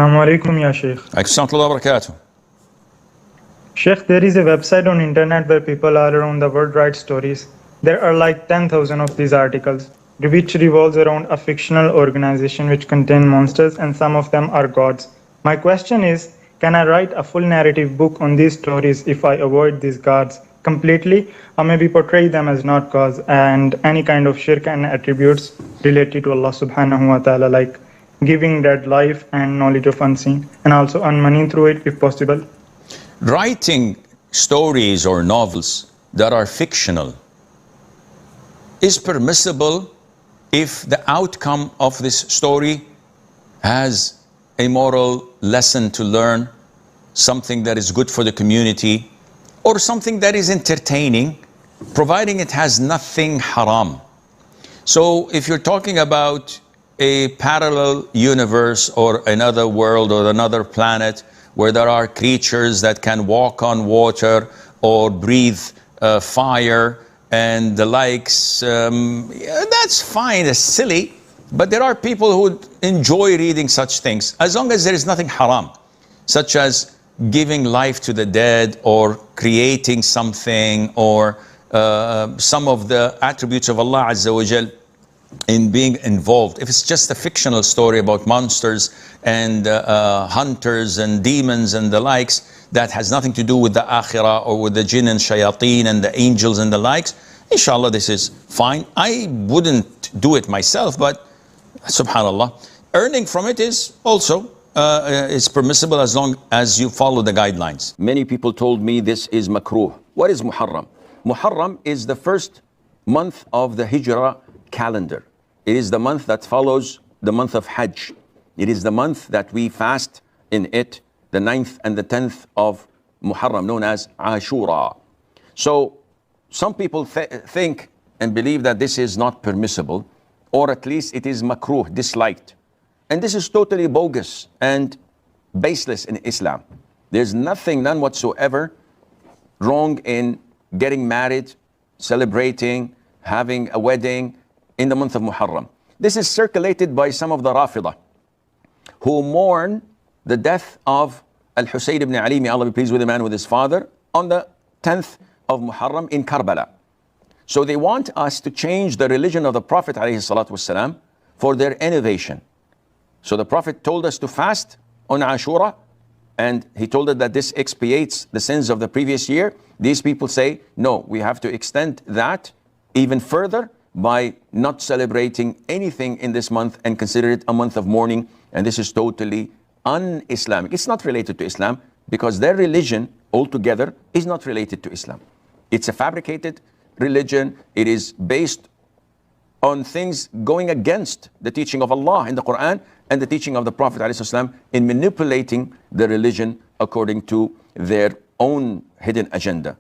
Assalamu alaikum, ya Sheikh. Barakatuh. Sheikh, there is a website on internet where people all around the world write stories. There are like 10,000 of these articles, which revolves around a fictional organization which contain monsters, and some of them are gods. My question is, can I write a full narrative book on these stories if I avoid these gods completely, or maybe portray them as not gods and any kind of shirk and attributes related to Allah subhanahu wa ta'ala, like giving dead life and knowledge of unseen, and also earn money through it if possible? Writing stories or novels that are fictional is permissible if the outcome of this story has a moral lesson to learn, something that is good for the community, or something that is entertaining, providing it has nothing haram. So if you're talking about a parallel universe or another world or another planet where there are creatures that can walk on water or breathe fire and the likes, that's fine, it's silly, but there are people who enjoy reading such things as long as there is nothing haram, such as giving life to the dead or creating something, or some of the attributes of Allah Azza wa Jal in being involved. If it's just a fictional story about monsters and hunters and demons and the likes, that has nothing to do with the akhirah or with the jinn and shayateen and the angels and the likes, inshallah this is fine. I wouldn't do it myself, but subhanallah, earning from it is also is permissible as long as you follow the guidelines. Many people told me this is makruh. What is Muharram? Muharram is the first month of the Hijrah calendar. It is the month that follows the month of Hajj. It is the month that we fast in it, the 9th and the 10th of Muharram, known as Ashura. So some people think and believe that this is not permissible, or at least it is makruh, disliked. And this is totally bogus and baseless in Islam. There's nothing, none whatsoever wrong in getting married, celebrating, having a wedding in the month of Muharram. This is circulated by some of the Rafidah who mourn the death of Al-Husayn ibn Ali, may Allah be pleased with him and with his father, on the 10th of Muharram in Karbala. So they want us to change the religion of the Prophet ﷺ for their innovation. So the Prophet told us to fast on Ashura, and he told us that this expiates the sins of the previous year. These people say, no, we have to extend that even further by not celebrating anything in this month and consider it a month of mourning. And this is totally un-Islamic. It's not related to Islam because their religion altogether is not related to Islam. It's a fabricated religion. It is based on things going against the teaching of Allah in the Qur'an and the teaching of the Prophet ﷺ in manipulating the religion according to their own hidden agenda.